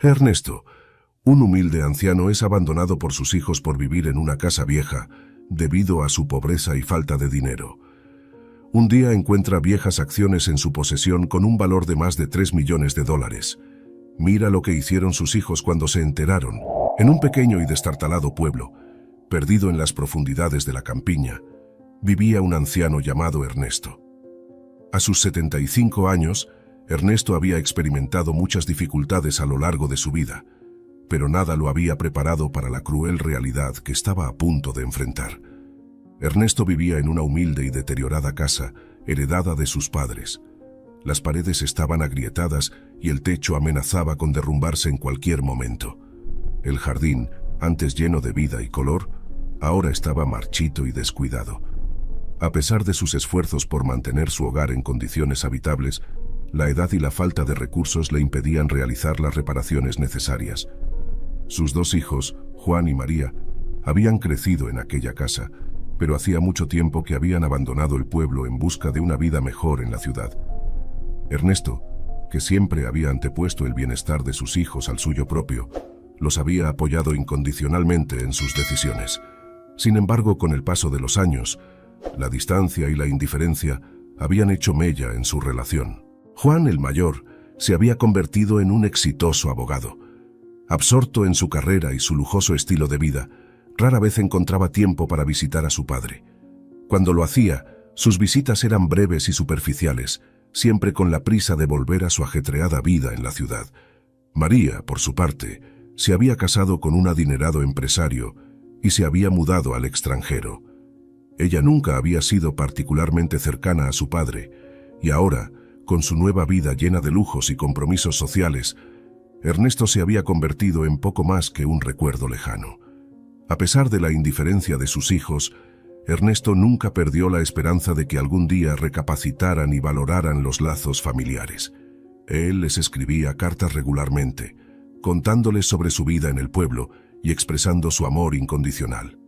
Ernesto, un humilde anciano, es abandonado por sus hijos por vivir en una casa vieja debido a su pobreza y falta de dinero. Un día encuentra viejas acciones en su posesión con un valor de más de $3 millones. Mira lo que hicieron sus hijos cuando se enteraron. En un pequeño y destartalado pueblo, perdido en las profundidades de la campiña, vivía un anciano llamado Ernesto. A sus 75 años, Ernesto había experimentado muchas dificultades a lo largo de su vida, pero nada lo había preparado para la cruel realidad que estaba a punto de enfrentar. Ernesto vivía en una humilde y deteriorada casa, heredada de sus padres. Las paredes estaban agrietadas y el techo amenazaba con derrumbarse en cualquier momento. El jardín, antes lleno de vida y color, ahora estaba marchito y descuidado. A pesar de sus esfuerzos por mantener su hogar en condiciones habitables, la edad y la falta de recursos le impedían realizar las reparaciones necesarias. Sus dos hijos, Juan y María, habían crecido en aquella casa, pero hacía mucho tiempo que habían abandonado el pueblo en busca de una vida mejor en la ciudad. Ernesto, que siempre había antepuesto el bienestar de sus hijos al suyo propio, los había apoyado incondicionalmente en sus decisiones. Sin embargo, con el paso de los años, la distancia y la indiferencia habían hecho mella en su relación. Juan, el mayor, se había convertido en un exitoso abogado. Absorto en su carrera y su lujoso estilo de vida, rara vez encontraba tiempo para visitar a su padre. Cuando lo hacía, sus visitas eran breves y superficiales, siempre con la prisa de volver a su ajetreada vida en la ciudad. María, por su parte, se había casado con un adinerado empresario y se había mudado al extranjero. Ella nunca había sido particularmente cercana a su padre, y ahora, con su nueva vida llena de lujos y compromisos sociales, Ernesto se había convertido en poco más que un recuerdo lejano. A pesar de la indiferencia de sus hijos, Ernesto nunca perdió la esperanza de que algún día recapacitaran y valoraran los lazos familiares. Él les escribía cartas regularmente, contándoles sobre su vida en el pueblo y expresando su amor incondicional.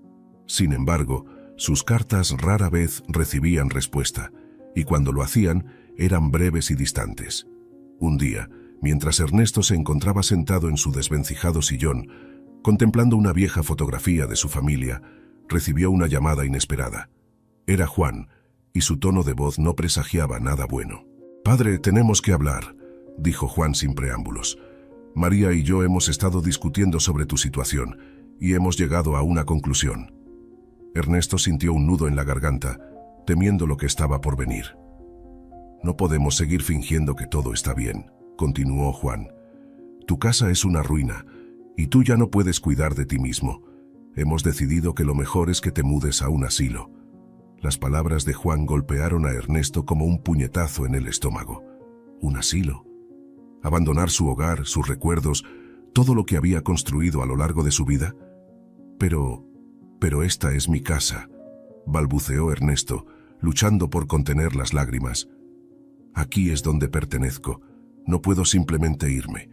Sin embargo, sus cartas rara vez recibían respuesta, y cuando lo hacían, eran breves y distantes. Un día, mientras Ernesto se encontraba sentado en su desvencijado sillón, contemplando una vieja fotografía de su familia, recibió una llamada inesperada. Era Juan, y su tono de voz no presagiaba nada bueno. «Padre, tenemos que hablar», dijo Juan sin preámbulos. «María y yo hemos estado discutiendo sobre tu situación, y hemos llegado a una conclusión». Ernesto sintió un nudo en la garganta, temiendo lo que estaba por venir. «No podemos seguir fingiendo que todo está bien», continuó Juan. «Tu casa es una ruina, y tú ya no puedes cuidar de ti mismo. Hemos decidido que lo mejor es que te mudes a un asilo». Las palabras de Juan golpearon a Ernesto como un puñetazo en el estómago. ¿Un asilo? ¿Abandonar su hogar, sus recuerdos, todo lo que había construido a lo largo de su vida? Pero esta es mi casa», balbuceó Ernesto, luchando por contener las lágrimas. «Aquí es donde pertenezco. No puedo simplemente irme».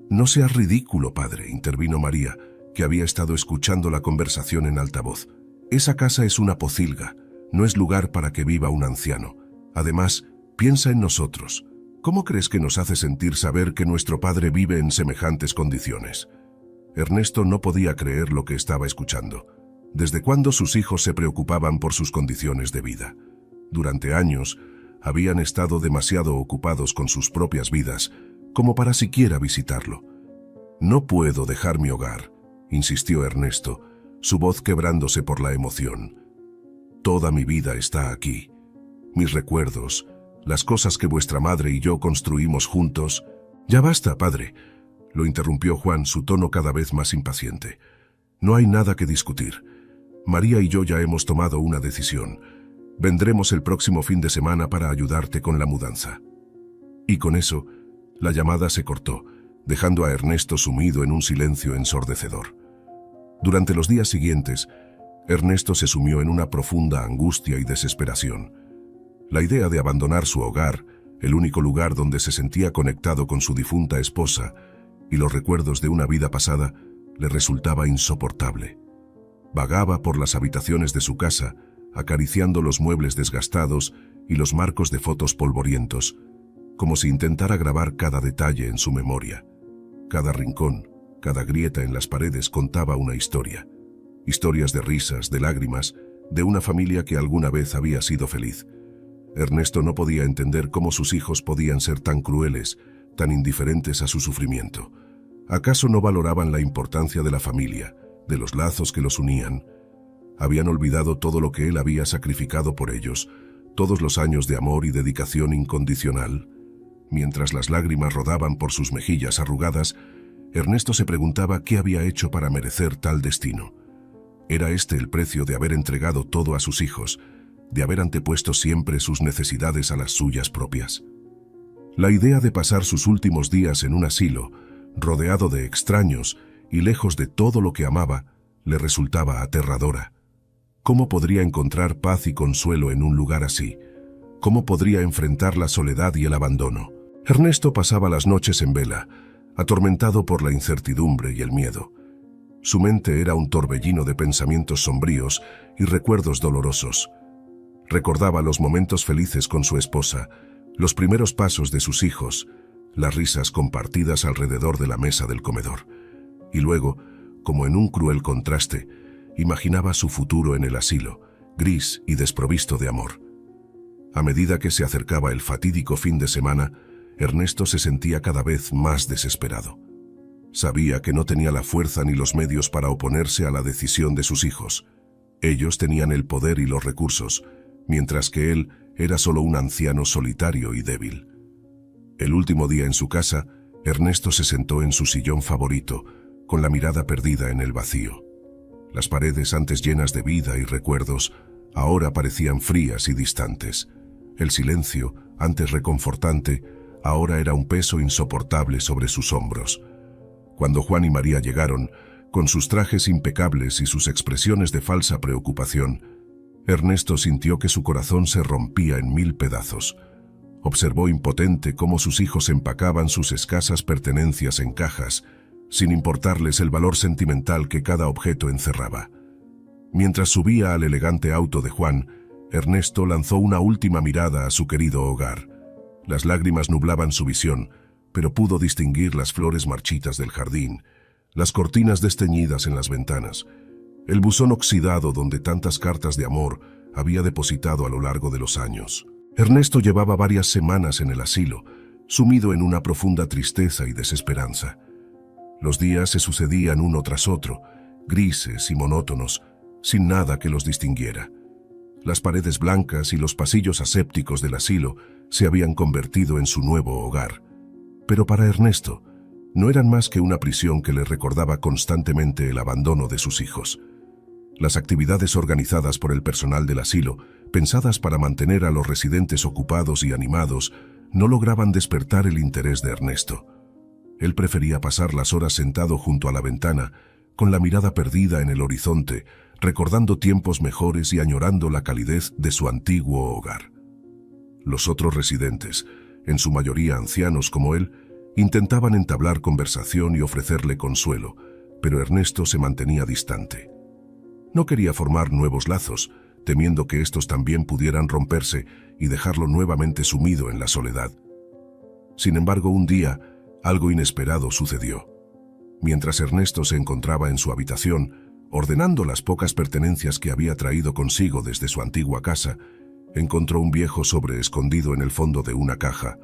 «No seas ridículo, padre», intervino María, que había estado escuchando la conversación en altavoz. «Esa casa es una pocilga, no es lugar para que viva un anciano. Además, piensa en nosotros. ¿Cómo crees que nos hace sentir saber que nuestro padre vive en semejantes condiciones?» Ernesto no podía creer lo que estaba escuchando. ¿Desde cuándo sus hijos se preocupaban por sus condiciones de vida? Durante años, habían estado demasiado ocupados con sus propias vidas como para siquiera visitarlo. «No puedo dejar mi hogar», insistió Ernesto, su voz quebrándose por la emoción. «Toda mi vida está aquí. Mis recuerdos, las cosas que vuestra madre y yo construimos juntos». «Ya basta, padre», lo interrumpió Juan, su tono cada vez más impaciente. «No hay nada que discutir. María y yo ya hemos tomado una decisión. Vendremos el próximo fin de semana para ayudarte con la mudanza». Y con eso, la llamada se cortó, dejando a Ernesto sumido en un silencio ensordecedor. Durante los días siguientes, Ernesto se sumió en una profunda angustia y desesperación. La idea de abandonar su hogar, el único lugar donde se sentía conectado con su difunta esposa, y los recuerdos de una vida pasada, le resultaba insoportable. Vagaba por las habitaciones de su casa, acariciando los muebles desgastados y los marcos de fotos polvorientos, como si intentara grabar cada detalle en su memoria. Cada rincón, cada grieta en las paredes contaba una historia. Historias de risas, de lágrimas, de una familia que alguna vez había sido feliz. Ernesto no podía entender cómo sus hijos podían ser tan crueles, tan indiferentes a su sufrimiento. ¿Acaso no valoraban la importancia de la familia, de los lazos que los unían? Habían olvidado todo lo que él había sacrificado por ellos, todos los años de amor y dedicación incondicional. Mientras las lágrimas rodaban por sus mejillas arrugadas, Ernesto se preguntaba qué había hecho para merecer tal destino. ¿Era este el precio de haber entregado todo a sus hijos, de haber antepuesto siempre sus necesidades a las suyas propias? La idea de pasar sus últimos días en un asilo, rodeado de extraños y lejos de todo lo que amaba, le resultaba aterradora. ¿Cómo podría encontrar paz y consuelo en un lugar así? ¿Cómo podría enfrentar la soledad y el abandono? Ernesto pasaba las noches en vela, atormentado por la incertidumbre y el miedo. Su mente era un torbellino de pensamientos sombríos y recuerdos dolorosos. Recordaba los momentos felices con su esposa, los primeros pasos de sus hijos, las risas compartidas alrededor de la mesa del comedor. Y luego, como en un cruel contraste, imaginaba su futuro en el asilo, gris y desprovisto de amor. A medida que se acercaba el fatídico fin de semana, Ernesto se sentía cada vez más desesperado. Sabía que no tenía la fuerza ni los medios para oponerse a la decisión de sus hijos. Ellos tenían el poder y los recursos, mientras que él era solo un anciano solitario y débil. El último día en su casa, Ernesto se sentó en su sillón favorito, con la mirada perdida en el vacío. Las paredes, antes llenas de vida y recuerdos, ahora parecían frías y distantes. El silencio, antes reconfortante, ahora era un peso insoportable sobre sus hombros. Cuando Juan y María llegaron, con sus trajes impecables y sus expresiones de falsa preocupación, Ernesto sintió que su corazón se rompía en 1000 pedazos. Observó impotente cómo sus hijos empacaban sus escasas pertenencias en cajas, sin importarles el valor sentimental que cada objeto encerraba. Mientras subía al elegante auto de Juan, Ernesto lanzó una última mirada a su querido hogar. Las lágrimas nublaban su visión, pero pudo distinguir las flores marchitas del jardín, las cortinas desteñidas en las ventanas, el buzón oxidado donde tantas cartas de amor había depositado a lo largo de los años. Ernesto llevaba varias semanas en el asilo, sumido en una profunda tristeza y desesperanza. Los días se sucedían uno tras otro, grises y monótonos, sin nada que los distinguiera. Las paredes blancas y los pasillos asépticos del asilo se habían convertido en su nuevo hogar. Pero para Ernesto, no eran más que una prisión que le recordaba constantemente el abandono de sus hijos. Las actividades organizadas por el personal del asilo, pensadas para mantener a los residentes ocupados y animados, no lograban despertar el interés de Ernesto. Él prefería pasar las horas sentado junto a la ventana, con la mirada perdida en el horizonte, recordando tiempos mejores y añorando la calidez de su antiguo hogar. Los otros residentes, en su mayoría ancianos como él, intentaban entablar conversación y ofrecerle consuelo, pero Ernesto se mantenía distante. No quería formar nuevos lazos, temiendo que estos también pudieran romperse y dejarlo nuevamente sumido en la soledad. Sin embargo, un día, algo inesperado sucedió. Mientras Ernesto se encontraba en su habitación, ordenando las pocas pertenencias que había traído consigo desde su antigua casa, encontró un viejo sobre escondido en el fondo de una caja.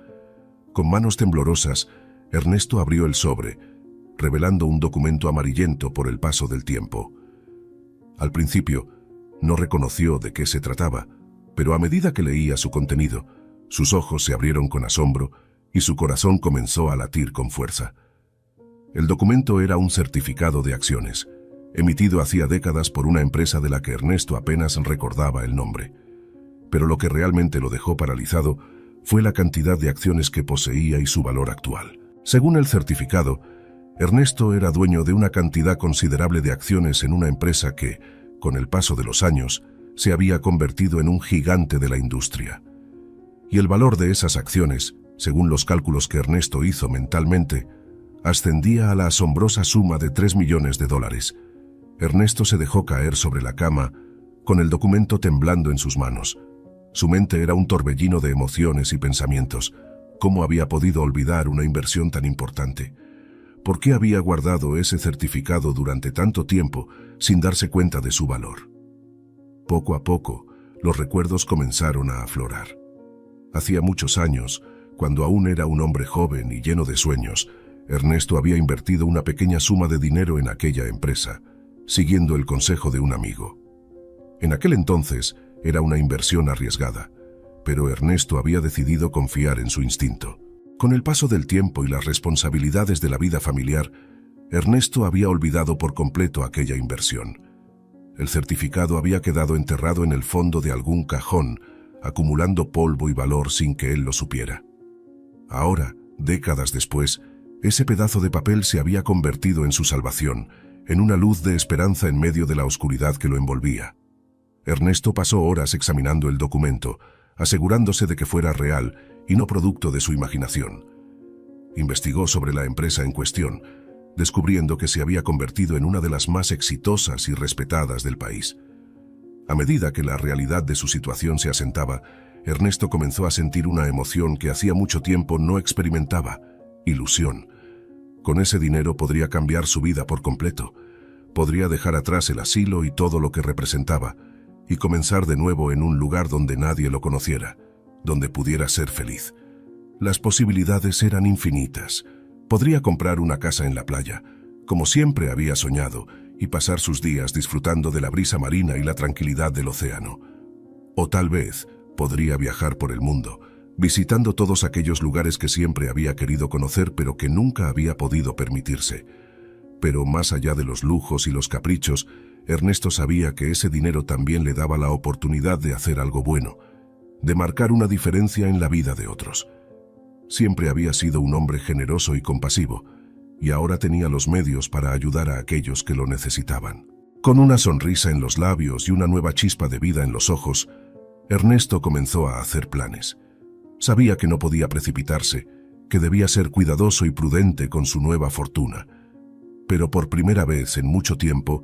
Con manos temblorosas, Ernesto abrió el sobre, revelando un documento amarillento por el paso del tiempo. Al principio, no reconoció de qué se trataba, pero a medida que leía su contenido, sus ojos se abrieron con asombro y su corazón comenzó a latir con fuerza. El documento era un certificado de acciones, emitido hacía décadas por una empresa de la que Ernesto apenas recordaba el nombre. Pero lo que realmente lo dejó paralizado fue la cantidad de acciones que poseía y su valor actual. Según el certificado, Ernesto era dueño de una cantidad considerable de acciones en una empresa que, con el paso de los años, se había convertido en un gigante de la industria. Y el valor de esas acciones, según los cálculos que Ernesto hizo mentalmente, ascendía a la asombrosa suma de $3 millones. Ernesto se dejó caer sobre la cama, con el documento temblando en sus manos. Su mente era un torbellino de emociones y pensamientos. ¿Cómo había podido olvidar una inversión tan importante? ¿Por qué había guardado ese certificado durante tanto tiempo sin darse cuenta de su valor? Poco a poco, los recuerdos comenzaron a aflorar. Hacía muchos años, cuando aún era un hombre joven y lleno de sueños, Ernesto había invertido una pequeña suma de dinero en aquella empresa, siguiendo el consejo de un amigo. En aquel entonces era una inversión arriesgada, pero Ernesto había decidido confiar en su instinto. Con el paso del tiempo y las responsabilidades de la vida familiar, Ernesto había olvidado por completo aquella inversión. El certificado había quedado enterrado en el fondo de algún cajón, acumulando polvo y valor sin que él lo supiera. Ahora, décadas después, ese pedazo de papel se había convertido en su salvación, en una luz de esperanza en medio de la oscuridad que lo envolvía. Ernesto pasó horas examinando el documento, asegurándose de que fuera real y no producto de su imaginación. Investigó sobre la empresa en cuestión, descubriendo que se había convertido en una de las más exitosas y respetadas del país. A medida que la realidad de su situación se asentaba, Ernesto comenzó a sentir una emoción que hacía mucho tiempo no experimentaba: ilusión. Con ese dinero podría cambiar su vida por completo. Podría dejar atrás el asilo y todo lo que representaba, y comenzar de nuevo en un lugar donde nadie lo conociera, donde pudiera ser feliz. Las posibilidades eran infinitas. Podría comprar una casa en la playa, como siempre había soñado, y pasar sus días disfrutando de la brisa marina y la tranquilidad del océano. O tal vez podría viajar por el mundo, visitando todos aquellos lugares que siempre había querido conocer pero que nunca había podido permitirse. Pero más allá de los lujos y los caprichos, Ernesto sabía que ese dinero también le daba la oportunidad de hacer algo bueno, de marcar una diferencia en la vida de otros. Siempre había sido un hombre generoso y compasivo, y ahora tenía los medios para ayudar a aquellos que lo necesitaban. Con una sonrisa en los labios y una nueva chispa de vida en los ojos, Ernesto comenzó a hacer planes. Sabía que no podía precipitarse, que debía ser cuidadoso y prudente con su nueva fortuna. Pero por primera vez en mucho tiempo,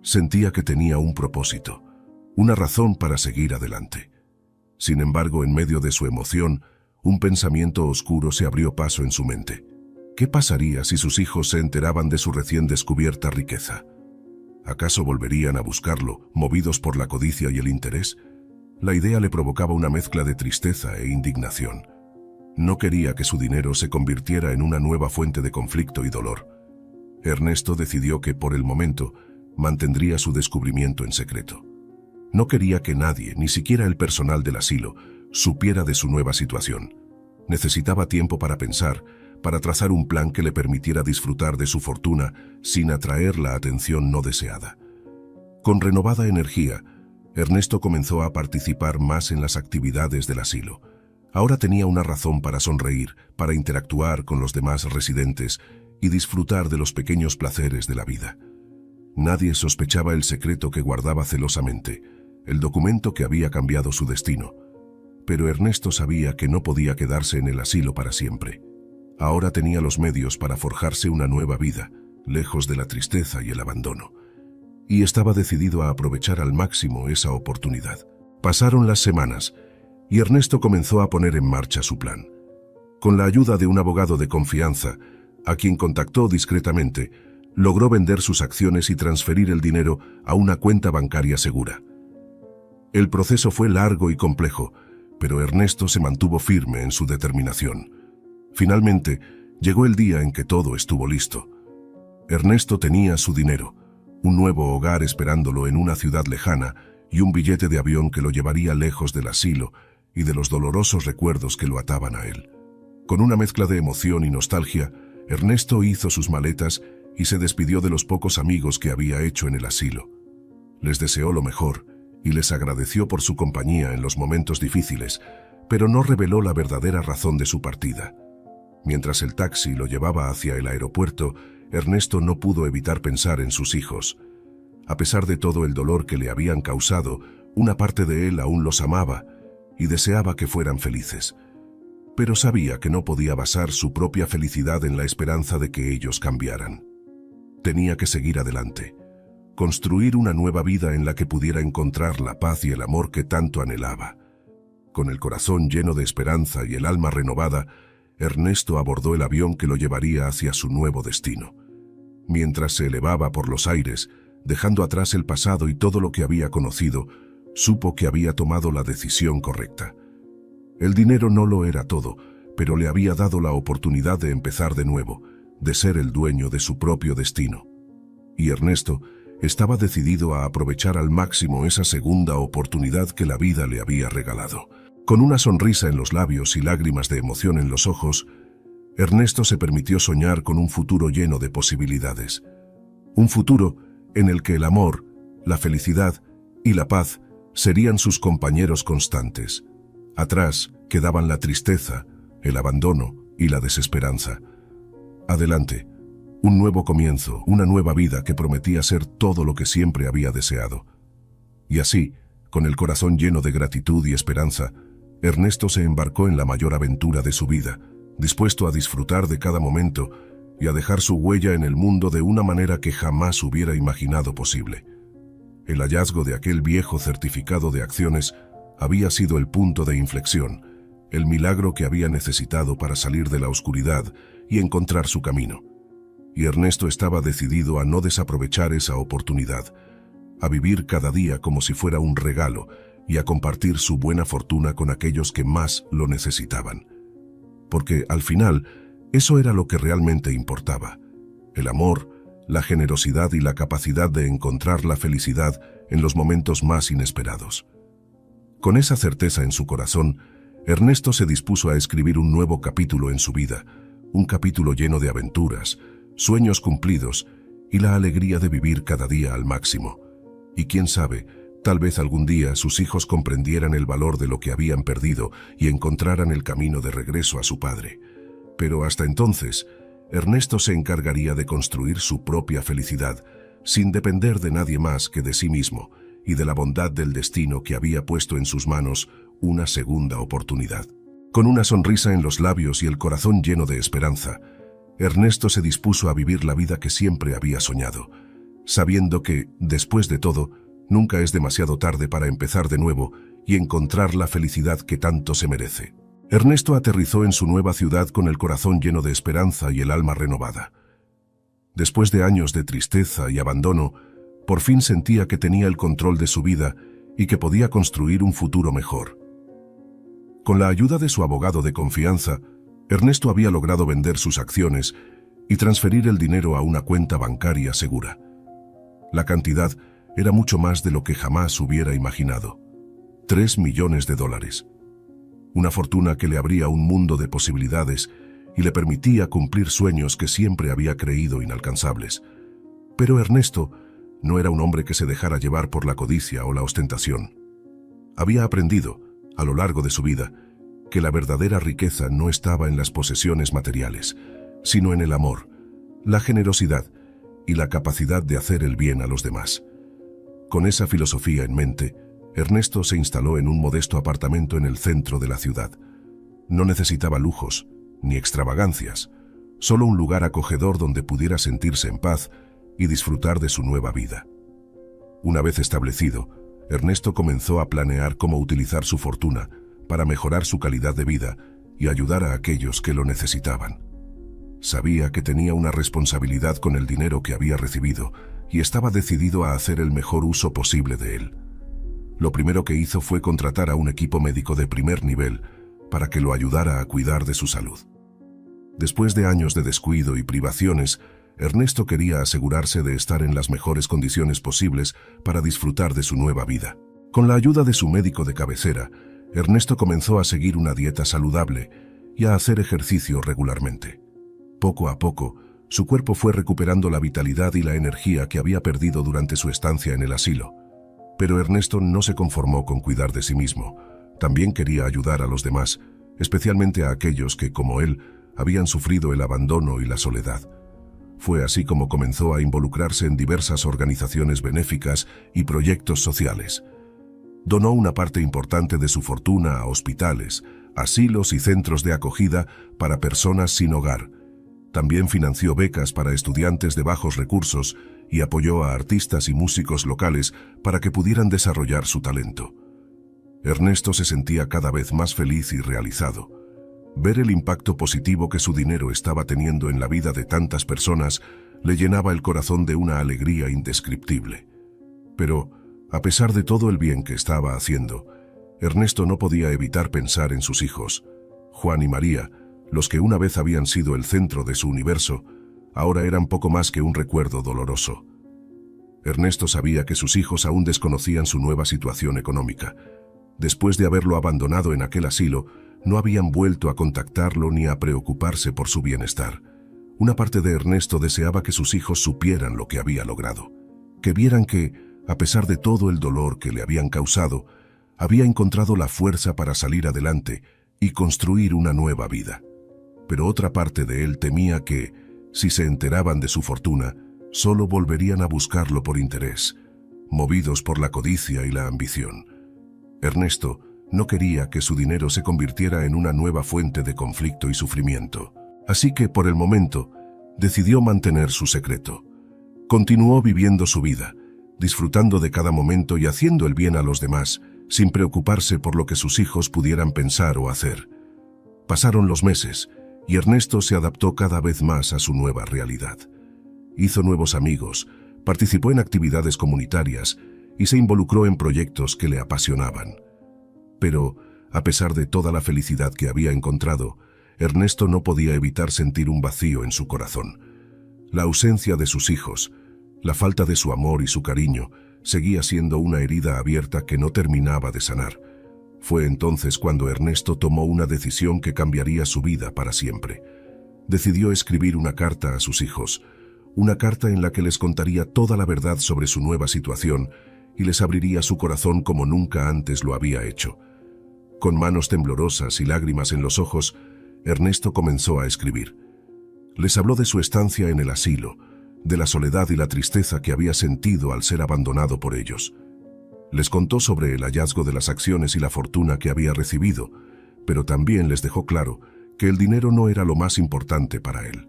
sentía que tenía un propósito, una razón para seguir adelante. Sin embargo, en medio de su emoción, un pensamiento oscuro se abrió paso en su mente. ¿Qué pasaría si sus hijos se enteraban de su recién descubierta riqueza? ¿Acaso volverían a buscarlo, movidos por la codicia y el interés? La idea le provocaba una mezcla de tristeza e indignación. No quería que su dinero se convirtiera en una nueva fuente de conflicto y dolor. Ernesto decidió que, por el momento, mantendría su descubrimiento en secreto. No quería que nadie, ni siquiera el personal del asilo, supiera de su nueva situación. Necesitaba tiempo para pensar, para trazar un plan que le permitiera disfrutar de su fortuna sin atraer la atención no deseada. Con renovada energía, Ernesto comenzó a participar más en las actividades del asilo. Ahora tenía una razón para sonreír, para interactuar con los demás residentes y disfrutar de los pequeños placeres de la vida. Nadie sospechaba el secreto que guardaba celosamente, el documento que había cambiado su destino. Pero Ernesto sabía que no podía quedarse en el asilo para siempre. Ahora tenía los medios para forjarse una nueva vida, lejos de la tristeza y el abandono. Y estaba decidido a aprovechar al máximo esa oportunidad. Pasaron las semanas, y Ernesto comenzó a poner en marcha su plan. Con la ayuda de un abogado de confianza, a quien contactó discretamente, logró vender sus acciones y transferir el dinero a una cuenta bancaria segura. El proceso fue largo y complejo, pero Ernesto se mantuvo firme en su determinación. Finalmente, llegó el día en que todo estuvo listo. Ernesto tenía su dinero, un nuevo hogar esperándolo en una ciudad lejana y un billete de avión que lo llevaría lejos del asilo y de los dolorosos recuerdos que lo ataban a él. Con una mezcla de emoción y nostalgia, Ernesto hizo sus maletas y se despidió de los pocos amigos que había hecho en el asilo. Les deseó lo mejor y les agradeció por su compañía en los momentos difíciles, pero no reveló la verdadera razón de su partida. Mientras el taxi lo llevaba hacia el aeropuerto, Ernesto no pudo evitar pensar en sus hijos. A pesar de todo el dolor que le habían causado, una parte de él aún los amaba y deseaba que fueran felices. Pero sabía que no podía basar su propia felicidad en la esperanza de que ellos cambiaran. Tenía que seguir adelante, construir una nueva vida en la que pudiera encontrar la paz y el amor que tanto anhelaba. Con el corazón lleno de esperanza y el alma renovada, Ernesto abordó el avión que lo llevaría hacia su nuevo destino. Mientras se elevaba por los aires, dejando atrás el pasado y todo lo que había conocido, supo que había tomado la decisión correcta. El dinero no lo era todo, pero le había dado la oportunidad de empezar de nuevo, de ser el dueño de su propio destino. Y Ernesto estaba decidido a aprovechar al máximo esa segunda oportunidad que la vida le había regalado. Con una sonrisa en los labios y lágrimas de emoción en los ojos, Ernesto se permitió soñar con un futuro lleno de posibilidades. Un futuro en el que el amor, la felicidad y la paz serían sus compañeros constantes. Atrás quedaban la tristeza, el abandono y la desesperanza. Adelante, un nuevo comienzo, una nueva vida que prometía ser todo lo que siempre había deseado. Y así, con el corazón lleno de gratitud y esperanza, Ernesto se embarcó en la mayor aventura de su vida, dispuesto a disfrutar de cada momento y a dejar su huella en el mundo de una manera que jamás hubiera imaginado posible. El hallazgo de aquel viejo certificado de acciones había sido el punto de inflexión, el milagro que había necesitado para salir de la oscuridad y encontrar su camino. Y Ernesto estaba decidido a no desaprovechar esa oportunidad, a vivir cada día como si fuera un regalo y a compartir su buena fortuna con aquellos que más lo necesitaban. Porque al final, eso era lo que realmente importaba: el amor, la generosidad y la capacidad de encontrar la felicidad en los momentos más inesperados. Con esa certeza en su corazón, Ernesto se dispuso a escribir un nuevo capítulo en su vida, un capítulo lleno de aventuras, sueños cumplidos y la alegría de vivir cada día al máximo. Y quién sabe, tal vez algún día sus hijos comprendieran el valor de lo que habían perdido y encontraran el camino de regreso a su padre. Pero hasta entonces, Ernesto se encargaría de construir su propia felicidad, sin depender de nadie más que de sí mismo y de la bondad del destino que había puesto en sus manos una segunda oportunidad. Con una sonrisa en los labios y el corazón lleno de esperanza, Ernesto se dispuso a vivir la vida que siempre había soñado, sabiendo que, después de todo, nunca es demasiado tarde para empezar de nuevo y encontrar la felicidad que tanto se merece. Ernesto aterrizó en su nueva ciudad con el corazón lleno de esperanza y el alma renovada. Después de años de tristeza y abandono, por fin sentía que tenía el control de su vida y que podía construir un futuro mejor. Con la ayuda de su abogado de confianza, Ernesto había logrado vender sus acciones y transferir el dinero a una cuenta bancaria segura. La cantidad era mucho más de lo que jamás hubiera imaginado: $3 millones. Una fortuna que le abría un mundo de posibilidades y le permitía cumplir sueños que siempre había creído inalcanzables. Pero Ernesto no era un hombre que se dejara llevar por la codicia o la ostentación. Había aprendido, a lo largo de su vida, que la verdadera riqueza no estaba en las posesiones materiales, sino en el amor, la generosidad y la capacidad de hacer el bien a los demás. Con esa filosofía en mente, Ernesto se instaló en un modesto apartamento en el centro de la ciudad. No necesitaba lujos ni extravagancias, solo un lugar acogedor donde pudiera sentirse en paz y disfrutar de su nueva vida. Una vez establecido, Ernesto comenzó a planear cómo utilizar su fortuna para mejorar su calidad de vida y ayudar a aquellos que lo necesitaban. Sabía que tenía una responsabilidad con el dinero que había recibido y estaba decidido a hacer el mejor uso posible de él. Lo primero que hizo fue contratar a un equipo médico de primer nivel para que lo ayudara a cuidar de su salud. Después de años de descuido y privaciones, Ernesto quería asegurarse de estar en las mejores condiciones posibles para disfrutar de su nueva vida. Con la ayuda de su médico de cabecera, Ernesto comenzó a seguir una dieta saludable y a hacer ejercicio regularmente. Poco a poco, su cuerpo fue recuperando la vitalidad y la energía que había perdido durante su estancia en el asilo. Pero Ernesto no se conformó con cuidar de sí mismo. También quería ayudar a los demás, especialmente a aquellos que, como él, habían sufrido el abandono y la soledad. Fue así como comenzó a involucrarse en diversas organizaciones benéficas y proyectos sociales. Donó una parte importante de su fortuna a hospitales, asilos y centros de acogida para personas sin hogar. También financió becas para estudiantes de bajos recursos y apoyó a artistas y músicos locales para que pudieran desarrollar su talento. Ernesto se sentía cada vez más feliz y realizado. Ver el impacto positivo que su dinero estaba teniendo en la vida de tantas personas le llenaba el corazón de una alegría indescriptible. Pero, a pesar de todo el bien que estaba haciendo, Ernesto no podía evitar pensar en sus hijos. Juan y María, los que una vez habían sido el centro de su universo, ahora eran poco más que un recuerdo doloroso. Ernesto sabía que sus hijos aún desconocían su nueva situación económica. Después de haberlo abandonado en aquel asilo, no habían vuelto a contactarlo ni a preocuparse por su bienestar. Una parte de Ernesto deseaba que sus hijos supieran lo que había logrado, que vieran que, a pesar de todo el dolor que le habían causado, había encontrado la fuerza para salir adelante y construir una nueva vida. Pero otra parte de él temía que, si se enteraban de su fortuna, solo volverían a buscarlo por interés, movidos por la codicia y la ambición. Ernesto no quería que su dinero se convirtiera en una nueva fuente de conflicto y sufrimiento. Así que, por el momento, decidió mantener su secreto. Continuó viviendo su vida, disfrutando de cada momento y haciendo el bien a los demás, sin preocuparse por lo que sus hijos pudieran pensar o hacer. Pasaron los meses, y Ernesto se adaptó cada vez más a su nueva realidad. Hizo nuevos amigos, participó en actividades comunitarias y se involucró en proyectos que le apasionaban. Pero, a pesar de toda la felicidad que había encontrado, Ernesto no podía evitar sentir un vacío en su corazón. La ausencia de sus hijos, la falta de su amor y su cariño, seguía siendo una herida abierta que no terminaba de sanar. Fue entonces cuando Ernesto tomó una decisión que cambiaría su vida para siempre. Decidió escribir una carta a sus hijos, una carta en la que les contaría toda la verdad sobre su nueva situación y les abriría su corazón como nunca antes lo había hecho. Con manos temblorosas y lágrimas en los ojos, Ernesto comenzó a escribir. Les habló de su estancia en el asilo, de la soledad y la tristeza que había sentido al ser abandonado por ellos. Les contó sobre el hallazgo de las acciones y la fortuna que había recibido, pero también les dejó claro que el dinero no era lo más importante para él.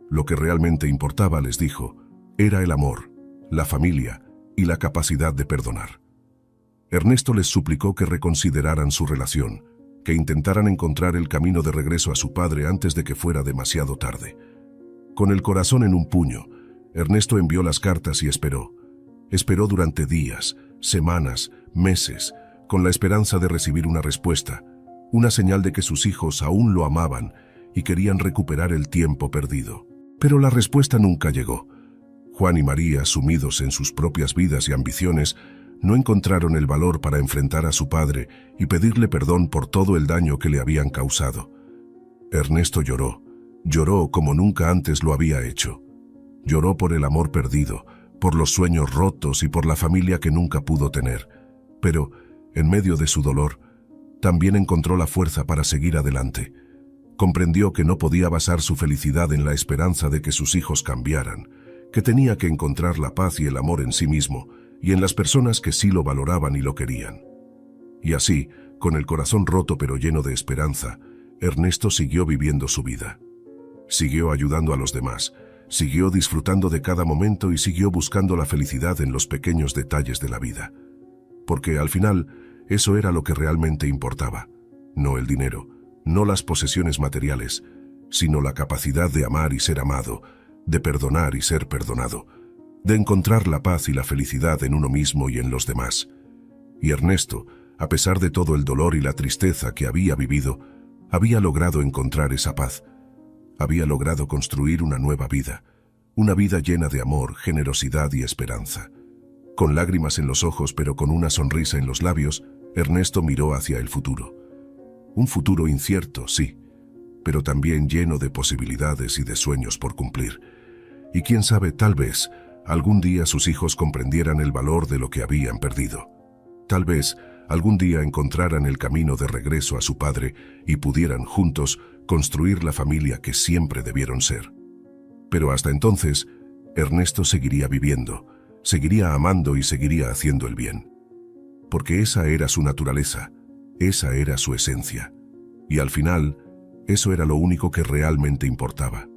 Lo que realmente importaba, les dijo, era el amor, la familia y la capacidad de perdonar. Ernesto les suplicó que reconsideraran su relación, que intentaran encontrar el camino de regreso a su padre antes de que fuera demasiado tarde. Con el corazón en un puño, Ernesto envió las cartas y esperó. Esperó durante días, semanas, meses, con la esperanza de recibir una respuesta, una señal de que sus hijos aún lo amaban y querían recuperar el tiempo perdido. Pero la respuesta nunca llegó. Juan y María, sumidos en sus propias vidas y ambiciones, no encontraron el valor para enfrentar a su padre y pedirle perdón por todo el daño que le habían causado. Ernesto lloró, lloró como nunca antes lo había hecho. Lloró por el amor perdido, por los sueños rotos y por la familia que nunca pudo tener. Pero, en medio de su dolor, también encontró la fuerza para seguir adelante. Comprendió que no podía basar su felicidad en la esperanza de que sus hijos cambiaran, que tenía que encontrar la paz y el amor en sí mismo y en las personas que sí lo valoraban y lo querían. Y así, con el corazón roto pero lleno de esperanza, Ernesto siguió viviendo su vida. Siguió ayudando a los demás, siguió disfrutando de cada momento y siguió buscando la felicidad en los pequeños detalles de la vida. Porque al final, eso era lo que realmente importaba. No el dinero, no las posesiones materiales, sino la capacidad de amar y ser amado, de perdonar y ser perdonado, de encontrar la paz y la felicidad en uno mismo y en los demás. Y Ernesto, a pesar de todo el dolor y la tristeza que había vivido, había logrado encontrar esa paz. Había logrado construir una nueva vida, una vida llena de amor, generosidad y esperanza. Con lágrimas en los ojos pero con una sonrisa en los labios, Ernesto miró hacia el futuro. Un futuro incierto, sí, pero también lleno de posibilidades y de sueños por cumplir. Y quién sabe, tal vez, algún día sus hijos comprendieran el valor de lo que habían perdido. Tal vez, algún día encontraran el camino de regreso a su padre y pudieran juntos construir la familia que siempre debieron ser. Pero hasta entonces, Ernesto seguiría viviendo, seguiría amando y seguiría haciendo el bien. Porque esa era su naturaleza, esa era su esencia. Y al final, eso era lo único que realmente importaba.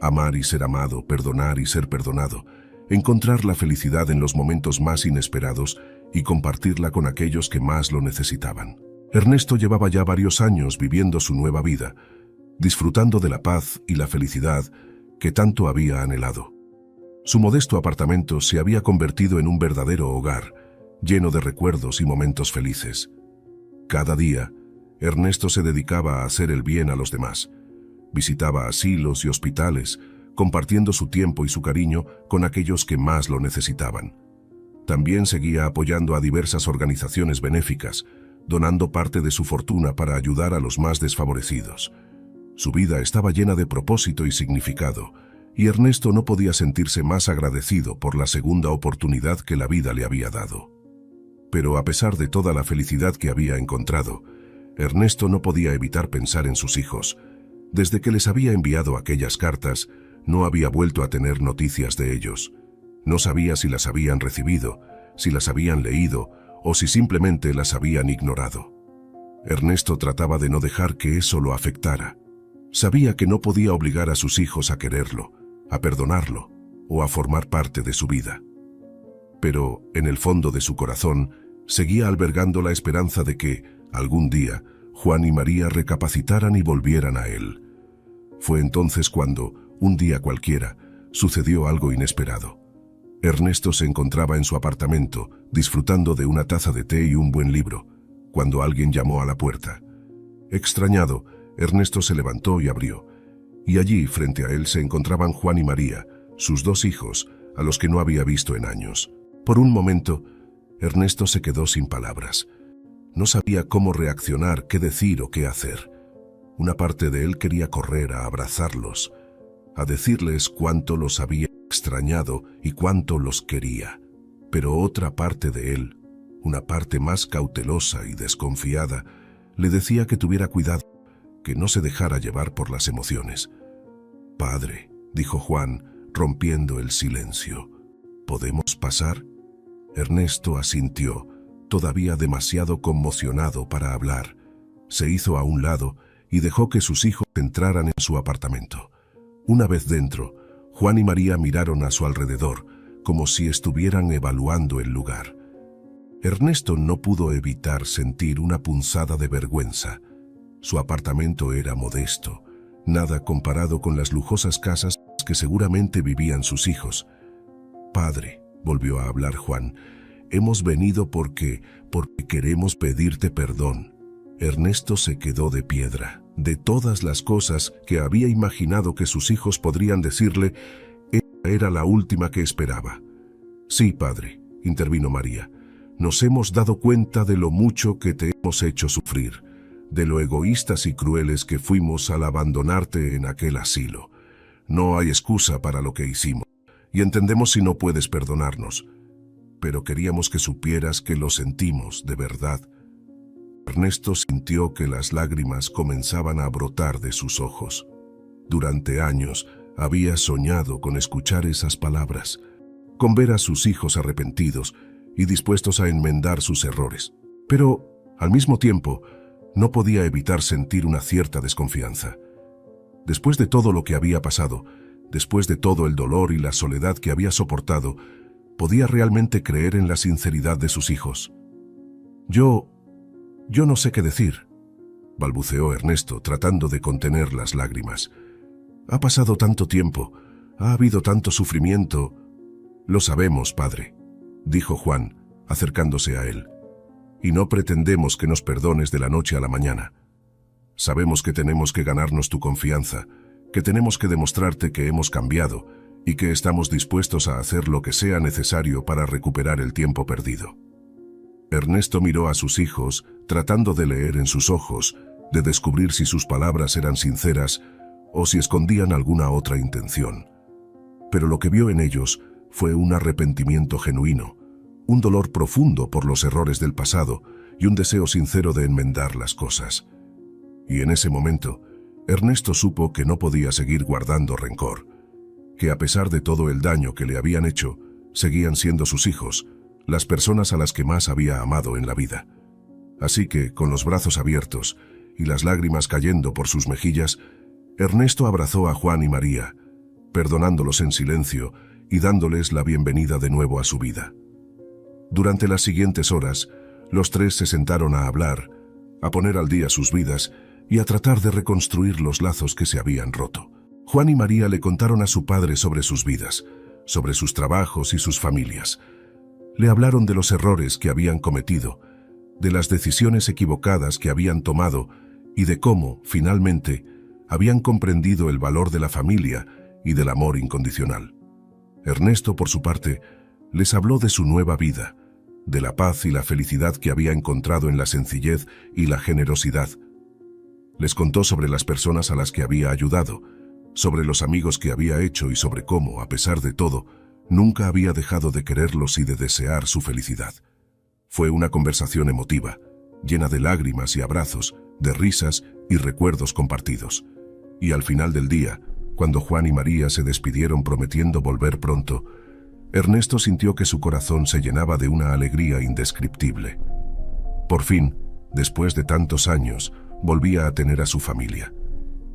Amar y ser amado, perdonar y ser perdonado, encontrar la felicidad en los momentos más inesperados y compartirla con aquellos que más lo necesitaban. Ernesto llevaba ya varios años viviendo su nueva vida, disfrutando de la paz y la felicidad que tanto había anhelado. Su modesto apartamento se había convertido en un verdadero hogar, lleno de recuerdos y momentos felices. Cada día, Ernesto se dedicaba a hacer el bien a los demás. Visitaba asilos y hospitales, compartiendo su tiempo y su cariño con aquellos que más lo necesitaban. También seguía apoyando a diversas organizaciones benéficas, donando parte de su fortuna para ayudar a los más desfavorecidos. Su vida estaba llena de propósito y significado, y Ernesto no podía sentirse más agradecido por la segunda oportunidad que la vida le había dado. Pero a pesar de toda la felicidad que había encontrado, Ernesto no podía evitar pensar en sus hijos. Desde que les había enviado aquellas cartas, no había vuelto a tener noticias de ellos. No sabía si las habían recibido, si las habían leído o si simplemente las habían ignorado. Ernesto trataba de no dejar que eso lo afectara. Sabía que no podía obligar a sus hijos a quererlo, a perdonarlo o a formar parte de su vida. Pero, en el fondo de su corazón, seguía albergando la esperanza de que, algún día, Juan y María recapacitaran y volvieran a él. Fue entonces cuando, un día cualquiera, sucedió algo inesperado. Ernesto se encontraba en su apartamento, disfrutando de una taza de té y un buen libro, cuando alguien llamó a la puerta. Extrañado, Ernesto se levantó y abrió, y allí, frente a él, se encontraban Juan y María, sus dos hijos, a los que no había visto en años. Por un momento, Ernesto se quedó sin palabras. No sabía cómo reaccionar, qué decir o qué hacer. Una parte de él quería correr a abrazarlos, a decirles cuánto los había extrañado y cuánto los quería. Pero otra parte de él, una parte más cautelosa y desconfiada, le decía que tuviera cuidado, que no se dejara llevar por las emociones. «Padre», dijo Juan, rompiendo el silencio, «¿podemos pasar?» Ernesto asintió, todavía demasiado conmocionado para hablar. Se hizo a un lado y dejó que sus hijos entraran en su apartamento. Una vez dentro, Juan y María miraron a su alrededor, como si estuvieran evaluando el lugar. Ernesto no pudo evitar sentir una punzada de vergüenza. Su apartamento era modesto, nada comparado con las lujosas casas que seguramente vivían sus hijos. «Padre», volvió a hablar Juan, «hemos venido porque queremos pedirte perdón». Ernesto se quedó de piedra. De todas las cosas que había imaginado que sus hijos podrían decirle, esta era la última que esperaba. «Sí, padre», intervino María, «nos hemos dado cuenta de lo mucho que te hemos hecho sufrir, de lo egoístas y crueles que fuimos al abandonarte en aquel asilo. No hay excusa para lo que hicimos, y entendemos si no puedes perdonarnos, pero queríamos que supieras que lo sentimos de verdad». Ernesto sintió que las lágrimas comenzaban a brotar de sus ojos. Durante años había soñado con escuchar esas palabras, con ver a sus hijos arrepentidos y dispuestos a enmendar sus errores. Pero, al mismo tiempo, no podía evitar sentir una cierta desconfianza. Después de todo lo que había pasado, después de todo el dolor y la soledad que había soportado, ¿podía realmente creer en la sinceridad de sus hijos? Yo no sé qué decir», balbuceó Ernesto, tratando de contener las lágrimas. «Ha pasado tanto tiempo, ha habido tanto sufrimiento». «Lo sabemos, padre», dijo Juan, acercándose a él, «y no pretendemos que nos perdones de la noche a la mañana. Sabemos que tenemos que ganarnos tu confianza, que tenemos que demostrarte que hemos cambiado y que estamos dispuestos a hacer lo que sea necesario para recuperar el tiempo perdido». Ernesto miró a sus hijos, tratando de leer en sus ojos, de descubrir si sus palabras eran sinceras o si escondían alguna otra intención. Pero lo que vio en ellos fue un arrepentimiento genuino, un dolor profundo por los errores del pasado y un deseo sincero de enmendar las cosas. Y en ese momento, Ernesto supo que no podía seguir guardando rencor, que a pesar de todo el daño que le habían hecho, seguían siendo sus hijos, las personas a las que más había amado en la vida. Así que, con los brazos abiertos y las lágrimas cayendo por sus mejillas, Ernesto abrazó a Juan y María, perdonándolos en silencio y dándoles la bienvenida de nuevo a su vida. Durante las siguientes horas, los tres se sentaron a hablar, a poner al día sus vidas y a tratar de reconstruir los lazos que se habían roto. Juan y María le contaron a su padre sobre sus vidas, sobre sus trabajos y sus familias. Le hablaron de los errores que habían cometido, de las decisiones equivocadas que habían tomado y de cómo, finalmente, habían comprendido el valor de la familia y del amor incondicional. Ernesto, por su parte, les habló de su nueva vida, de la paz y la felicidad que había encontrado en la sencillez y la generosidad. Les contó sobre las personas a las que había ayudado, sobre los amigos que había hecho y sobre cómo, a pesar de todo, nunca había dejado de quererlos y de desear su felicidad. Fue una conversación emotiva, llena de lágrimas y abrazos, de risas y recuerdos compartidos. Y al final del día, cuando Juan y María se despidieron prometiendo volver pronto, Ernesto sintió que su corazón se llenaba de una alegría indescriptible. Por fin, después de tantos años, volvía a tener a su familia.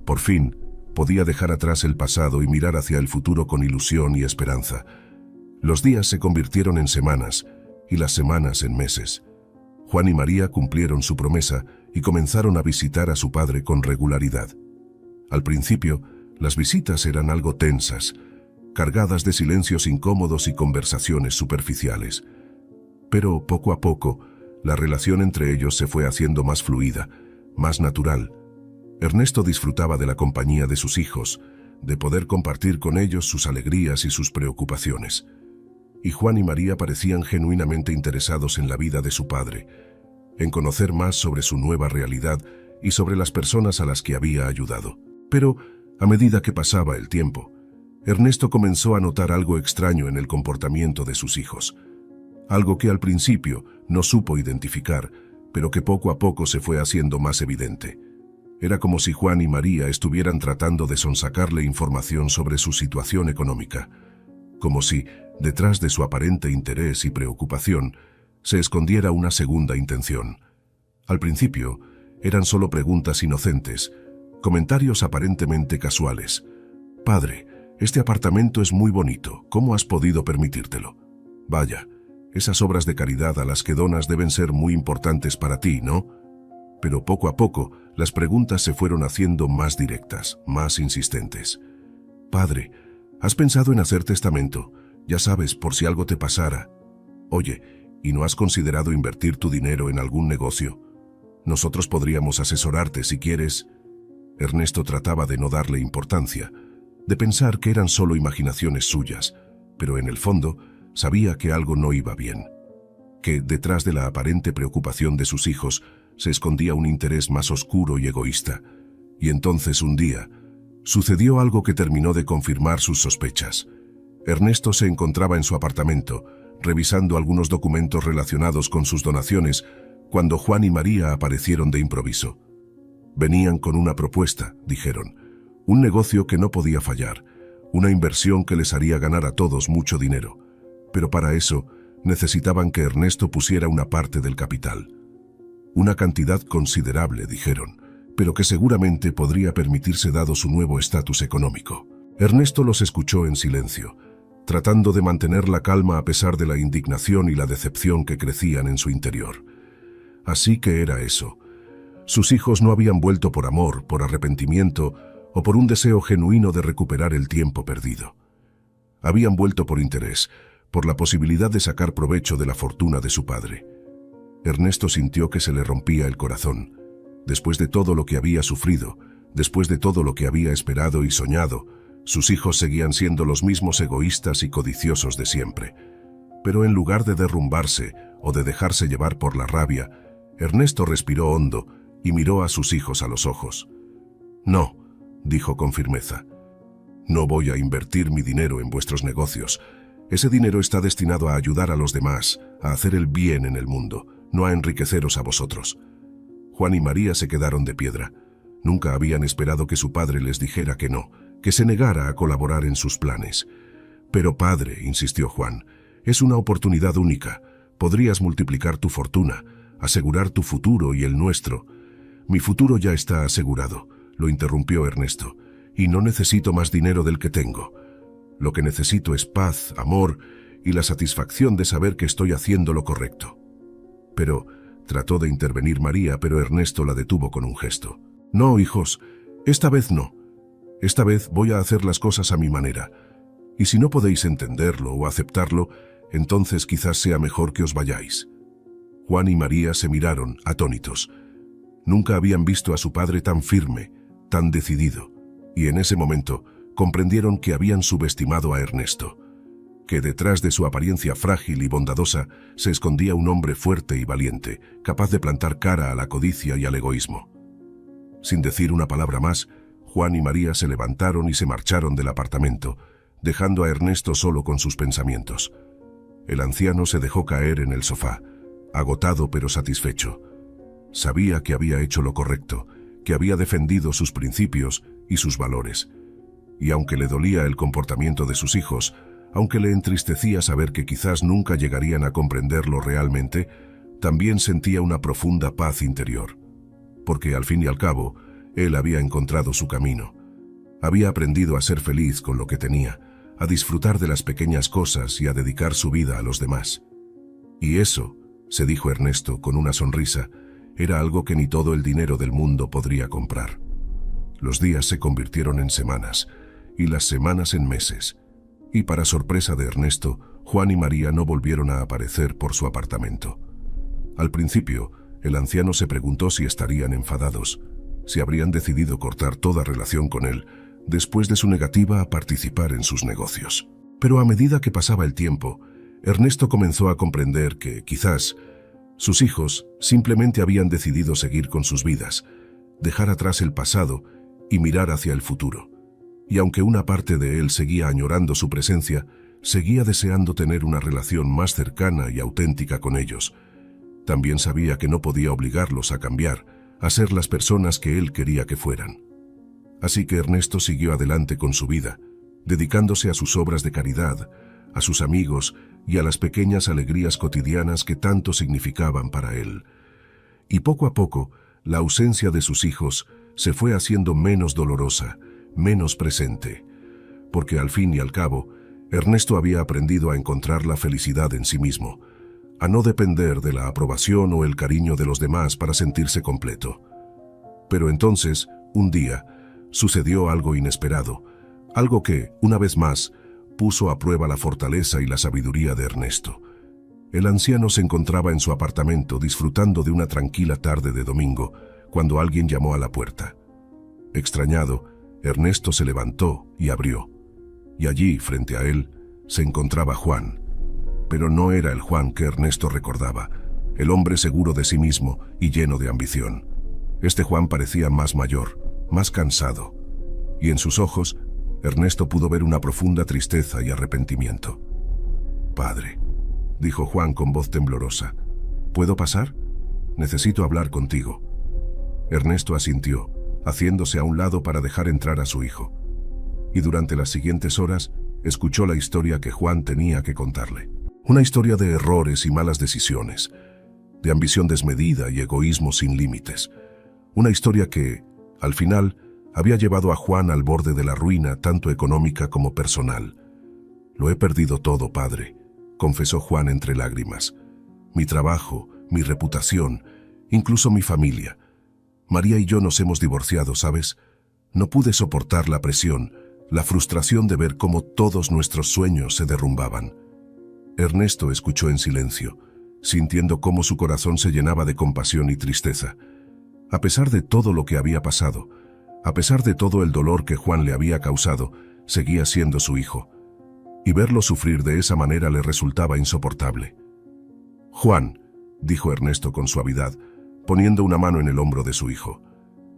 Por fin, podía dejar atrás el pasado y mirar hacia el futuro con ilusión y esperanza. Los días se convirtieron en semanas y las semanas en meses. Juan y María cumplieron su promesa y comenzaron a visitar a su padre con regularidad. Al principio, las visitas eran algo tensas, cargadas de silencios incómodos y conversaciones superficiales. Pero poco a poco, la relación entre ellos se fue haciendo más fluida, más natural. Ernesto disfrutaba de la compañía de sus hijos, de poder compartir con ellos sus alegrías y sus preocupaciones. Y Juan y María parecían genuinamente interesados en la vida de su padre, en conocer más sobre su nueva realidad y sobre las personas a las que había ayudado. Pero, a medida que pasaba el tiempo, Ernesto comenzó a notar algo extraño en el comportamiento de sus hijos. Algo que al principio no supo identificar, pero que poco a poco se fue haciendo más evidente. Era como si Juan y María estuvieran tratando de sonsacarle información sobre su situación económica, como si, detrás de su aparente interés y preocupación, se escondiera una segunda intención. Al principio, eran solo preguntas inocentes, comentarios aparentemente casuales. «Padre, este apartamento es muy bonito, ¿cómo has podido permitírtelo? Vaya, esas obras de caridad a las que donas deben ser muy importantes para ti, ¿no?» Pero poco a poco, las preguntas se fueron haciendo más directas, más insistentes. «Padre, ¿has pensado en hacer testamento? Ya sabes, por si algo te pasara. Oye, ¿y no has considerado invertir tu dinero en algún negocio? Nosotros podríamos asesorarte si quieres». Ernesto trataba de no darle importancia, de pensar que eran solo imaginaciones suyas, pero en el fondo sabía que algo no iba bien, que detrás de la aparente preocupación de sus hijos se escondía un interés más oscuro y egoísta. Y entonces un día, sucedió algo que terminó de confirmar sus sospechas. Ernesto se encontraba en su apartamento, revisando algunos documentos relacionados con sus donaciones, cuando Juan y María aparecieron de improviso. Venían con una propuesta, dijeron, un negocio que no podía fallar, una inversión que les haría ganar a todos mucho dinero. Pero para eso, necesitaban que Ernesto pusiera una parte del capital. Una cantidad considerable, dijeron, pero que seguramente podría permitirse dado su nuevo estatus económico. Ernesto los escuchó en silencio, tratando de mantener la calma a pesar de la indignación y la decepción que crecían en su interior. Así que era eso. Sus hijos no habían vuelto por amor, por arrepentimiento o por un deseo genuino de recuperar el tiempo perdido. Habían vuelto por interés, por la posibilidad de sacar provecho de la fortuna de su padre. Ernesto sintió que se le rompía el corazón. Después de todo lo que había sufrido, después de todo lo que había esperado y soñado, sus hijos seguían siendo los mismos egoístas y codiciosos de siempre. Pero en lugar de derrumbarse o de dejarse llevar por la rabia, Ernesto respiró hondo y miró a sus hijos a los ojos. «No», dijo con firmeza, «no voy a invertir mi dinero en vuestros negocios. Ese dinero está destinado a ayudar a los demás, a hacer el bien en el mundo, no a enriqueceros a vosotros». Juan y María se quedaron de piedra. Nunca habían esperado que su padre les dijera que no, que se negara a colaborar en sus planes. «Pero padre», insistió Juan, «es una oportunidad única. Podrías multiplicar tu fortuna, asegurar tu futuro y el nuestro». «Mi futuro ya está asegurado», lo interrumpió Ernesto, «y no necesito más dinero del que tengo. Lo que necesito es paz, amor y la satisfacción de saber que estoy haciendo lo correcto». «Pero, Trató de intervenir María, pero Ernesto la detuvo con un gesto. «No, hijos, esta vez no. Esta vez voy a hacer las cosas a mi manera. Y si no podéis entenderlo o aceptarlo, entonces quizás sea mejor que os vayáis». Juan y María se miraron, atónitos. Nunca habían visto a su padre tan firme, tan decidido, y en ese momento comprendieron que habían subestimado a Ernesto, que detrás de su apariencia frágil y bondadosa se escondía un hombre fuerte y valiente, capaz de plantar cara a la codicia y al egoísmo. Sin decir una palabra más, Juan y María se levantaron y se marcharon del apartamento, dejando a Ernesto solo con sus pensamientos. El anciano se dejó caer en el sofá, agotado pero satisfecho. Sabía que había hecho lo correcto, que había defendido sus principios y sus valores. Y aunque le dolía el comportamiento de sus hijos, aunque le entristecía saber que quizás nunca llegarían a comprenderlo realmente, también sentía una profunda paz interior. Porque al fin y al cabo, él había encontrado su camino. Había aprendido a ser feliz con lo que tenía, a disfrutar de las pequeñas cosas y a dedicar su vida a los demás. Y eso, se dijo Ernesto con una sonrisa, era algo que ni todo el dinero del mundo podría comprar. Los días se convirtieron en semanas, y las semanas en meses. Y para sorpresa de Ernesto, Juan y María no volvieron a aparecer por su apartamento. Al principio, el anciano se preguntó si estarían enfadados, si habrían decidido cortar toda relación con él, después de su negativa a participar en sus negocios. Pero a medida que pasaba el tiempo, Ernesto comenzó a comprender que, quizás, sus hijos simplemente habían decidido seguir con sus vidas, dejar atrás el pasado y mirar hacia el futuro. Y aunque una parte de él seguía añorando su presencia, seguía deseando tener una relación más cercana y auténtica con ellos. También sabía que no podía obligarlos a cambiar, a ser las personas que él quería que fueran. Así que Ernesto siguió adelante con su vida, dedicándose a sus obras de caridad, a sus amigos y a las pequeñas alegrías cotidianas que tanto significaban para él. Y poco a poco, la ausencia de sus hijos se fue haciendo menos dolorosa, menos presente, porque al fin y al cabo, Ernesto había aprendido a encontrar la felicidad en sí mismo, a no depender de la aprobación o el cariño de los demás para sentirse completo. Pero entonces, un día, sucedió algo inesperado, algo que, una vez más, puso a prueba la fortaleza y la sabiduría de Ernesto. El anciano se encontraba en su apartamento disfrutando de una tranquila tarde de domingo, cuando alguien llamó a la puerta. Extrañado, Ernesto se levantó y abrió. Y allí, frente a él, se encontraba Juan. Pero no era el Juan que Ernesto recordaba, el hombre seguro de sí mismo y lleno de ambición. Este Juan parecía más mayor, más cansado, y en sus ojos, Ernesto pudo ver una profunda tristeza y arrepentimiento. «Padre», dijo Juan con voz temblorosa, «¿puedo pasar? Necesito hablar contigo». Ernesto asintió, haciéndose a un lado para dejar entrar a su hijo. Y durante las siguientes horas, escuchó la historia que Juan tenía que contarle. Una historia de errores y malas decisiones, de ambición desmedida y egoísmo sin límites. Una historia que, al final, había llevado a Juan al borde de la ruina, tanto económica como personal. «Lo he perdido todo, padre», confesó Juan entre lágrimas. «Mi trabajo, mi reputación, incluso mi familia. María y yo nos hemos divorciado, ¿sabes? No pude soportar la presión, la frustración de ver cómo todos nuestros sueños se derrumbaban». Ernesto escuchó en silencio, sintiendo cómo su corazón se llenaba de compasión y tristeza. A pesar de todo lo que había pasado, a pesar de todo el dolor que Juan le había causado, seguía siendo su hijo, y verlo sufrir de esa manera le resultaba insoportable. «Juan», dijo Ernesto con suavidad, poniendo una mano en el hombro de su hijo,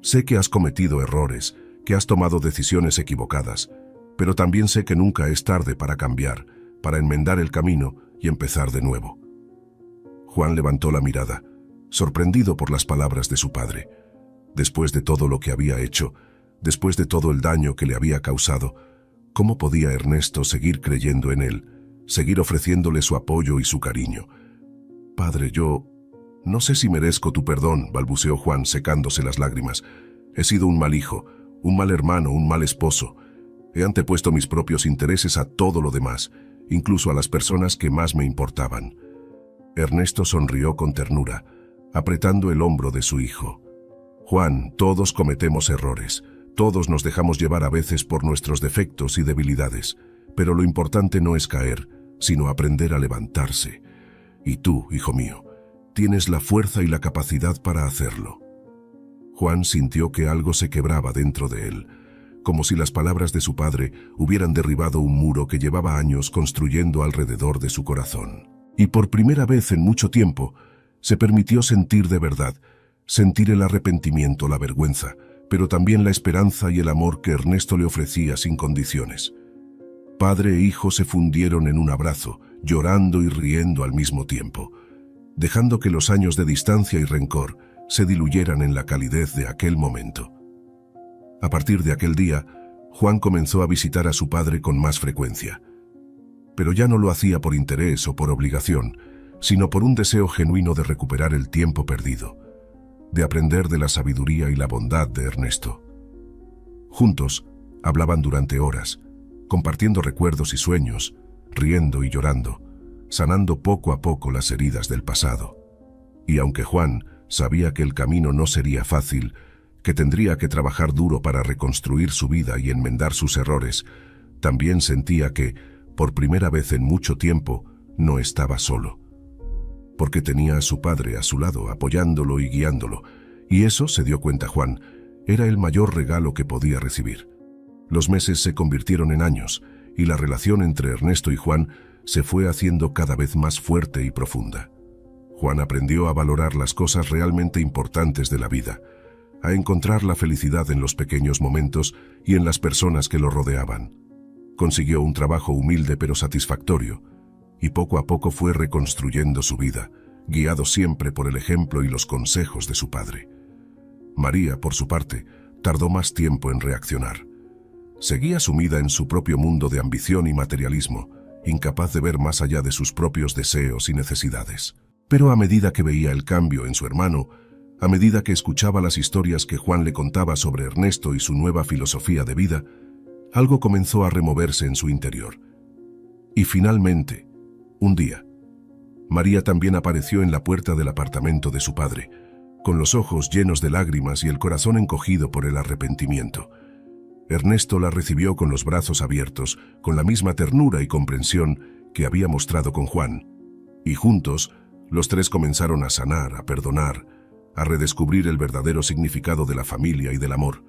«sé que has cometido errores, que has tomado decisiones equivocadas, pero también sé que nunca es tarde para cambiar, para enmendar el camino y empezar de nuevo». Juan levantó la mirada, sorprendido por las palabras de su padre. Después de todo lo que había hecho, después de todo el daño que le había causado, ¿cómo podía Ernesto seguir creyendo en él, seguir ofreciéndole su apoyo y su cariño? «Padre, yo no sé si merezco tu perdón», balbuceó Juan secándose las lágrimas. «He sido un mal hijo, un mal hermano, un mal esposo. He antepuesto mis propios intereses a todo lo demás, incluso a las personas que más me importaban». Ernesto sonrió con ternura, apretando el hombro de su hijo. Juan, todos cometemos errores, todos nos dejamos llevar a veces por nuestros defectos y debilidades, pero lo importante no es caer, sino aprender a levantarse. Y tú, hijo mío, tienes la fuerza y la capacidad para hacerlo. Juan sintió que algo se quebraba dentro de él, como si las palabras de su padre hubieran derribado un muro que llevaba años construyendo alrededor de su corazón. Y por primera vez en mucho tiempo, se permitió sentir de verdad, sentir el arrepentimiento, la vergüenza, pero también la esperanza y el amor que Ernesto le ofrecía sin condiciones. Padre e hijo se fundieron en un abrazo, llorando y riendo al mismo tiempo, dejando que los años de distancia y rencor se diluyeran en la calidez de aquel momento. A partir de aquel día, Juan comenzó a visitar a su padre con más frecuencia. Pero ya no lo hacía por interés o por obligación, sino por un deseo genuino de recuperar el tiempo perdido, de aprender de la sabiduría y la bondad de Ernesto. Juntos, hablaban durante horas, compartiendo recuerdos y sueños, riendo y llorando, sanando poco a poco las heridas del pasado. Y aunque Juan sabía que el camino no sería fácil, que tendría que trabajar duro para reconstruir su vida y enmendar sus errores, también sentía que, por primera vez en mucho tiempo, no estaba solo. Porque tenía a su padre a su lado, apoyándolo y guiándolo, y eso, se dio cuenta Juan, era el mayor regalo que podía recibir. Los meses se convirtieron en años, y la relación entre Ernesto y Juan se fue haciendo cada vez más fuerte y profunda. Juan aprendió a valorar las cosas realmente importantes de la vida, a encontrar la felicidad en los pequeños momentos y en las personas que lo rodeaban. Consiguió un trabajo humilde pero satisfactorio, y poco a poco fue reconstruyendo su vida, guiado siempre por el ejemplo y los consejos de su padre. María, por su parte, tardó más tiempo en reaccionar. Seguía sumida en su propio mundo de ambición y materialismo, incapaz de ver más allá de sus propios deseos y necesidades. Pero a medida que veía el cambio en su hermano, a medida que escuchaba las historias que Juan le contaba sobre Ernesto y su nueva filosofía de vida, algo comenzó a removerse en su interior. Y finalmente, un día, María también apareció en la puerta del apartamento de su padre, con los ojos llenos de lágrimas y el corazón encogido por el arrepentimiento. Ernesto la recibió con los brazos abiertos, con la misma ternura y comprensión que había mostrado con Juan, y juntos, los tres comenzaron a sanar, a perdonar, a redescubrir el verdadero significado de la familia y del amor.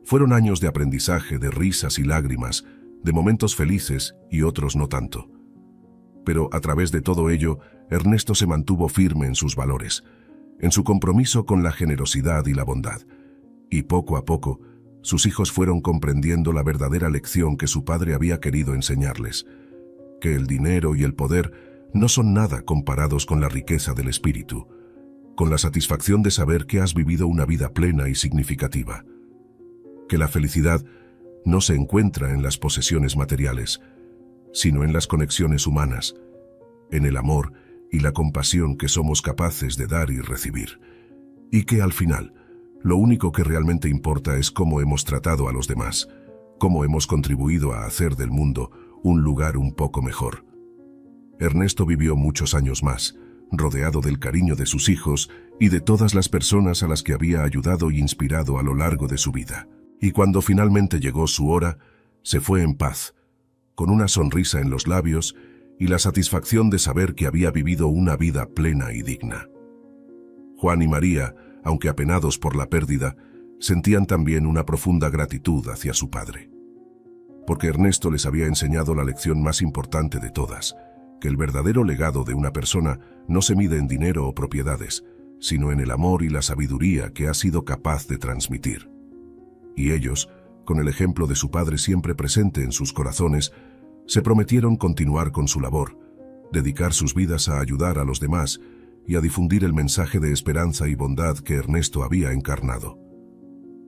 Fueron años de aprendizaje, de risas y lágrimas, de momentos felices y otros no tanto. Pero a través de todo ello, Ernesto se mantuvo firme en sus valores, en su compromiso con la generosidad y la bondad. Y poco a poco, sus hijos fueron comprendiendo la verdadera lección que su padre había querido enseñarles, que el dinero y el poder no son nada comparados con la riqueza del espíritu, con la satisfacción de saber que has vivido una vida plena y significativa. Que la felicidad no se encuentra en las posesiones materiales, sino en las conexiones humanas, en el amor y la compasión que somos capaces de dar y recibir. Y que al final, lo único que realmente importa es cómo hemos tratado a los demás, cómo hemos contribuido a hacer del mundo un lugar un poco mejor. Ernesto vivió muchos años más, rodeado del cariño de sus hijos y de todas las personas a las que había ayudado y inspirado a lo largo de su vida. Y cuando finalmente llegó su hora, se fue en paz, con una sonrisa en los labios y la satisfacción de saber que había vivido una vida plena y digna. Juan y María, aunque apenados por la pérdida, sentían también una profunda gratitud hacia su padre. Porque Ernesto les había enseñado la lección más importante de todas, que el verdadero legado de una persona no se mide en dinero o propiedades, sino en el amor y la sabiduría que ha sido capaz de transmitir. Y ellos, con el ejemplo de su padre siempre presente en sus corazones, se prometieron continuar con su labor, dedicar sus vidas a ayudar a los demás y a difundir el mensaje de esperanza y bondad que Ernesto había encarnado.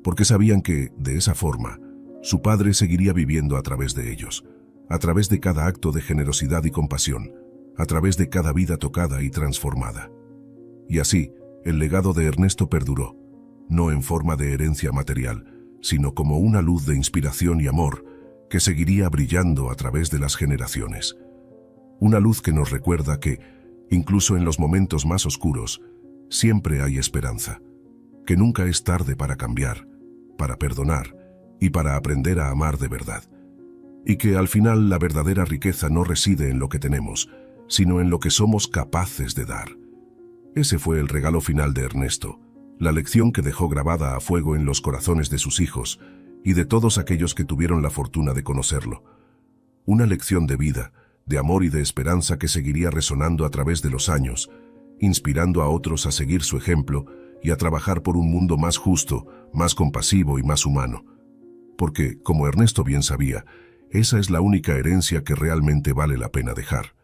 Porque sabían que, de esa forma, su padre seguiría viviendo a través de ellos, a través de cada acto de generosidad y compasión, a través de cada vida tocada y transformada. Y así, el legado de Ernesto perduró, no en forma de herencia material, sino como una luz de inspiración y amor que seguiría brillando a través de las generaciones. Una luz que nos recuerda que, incluso en los momentos más oscuros, siempre hay esperanza, que nunca es tarde para cambiar, para perdonar y para aprender a amar de verdad. Y que al final la verdadera riqueza no reside en lo que tenemos, sino en lo que somos capaces de dar. Ese fue el regalo final de Ernesto, la lección que dejó grabada a fuego en los corazones de sus hijos y de todos aquellos que tuvieron la fortuna de conocerlo. Una lección de vida, de amor y de esperanza que seguiría resonando a través de los años, inspirando a otros a seguir su ejemplo y a trabajar por un mundo más justo, más compasivo y más humano. Porque, como Ernesto bien sabía, esa es la única herencia que realmente vale la pena dejar.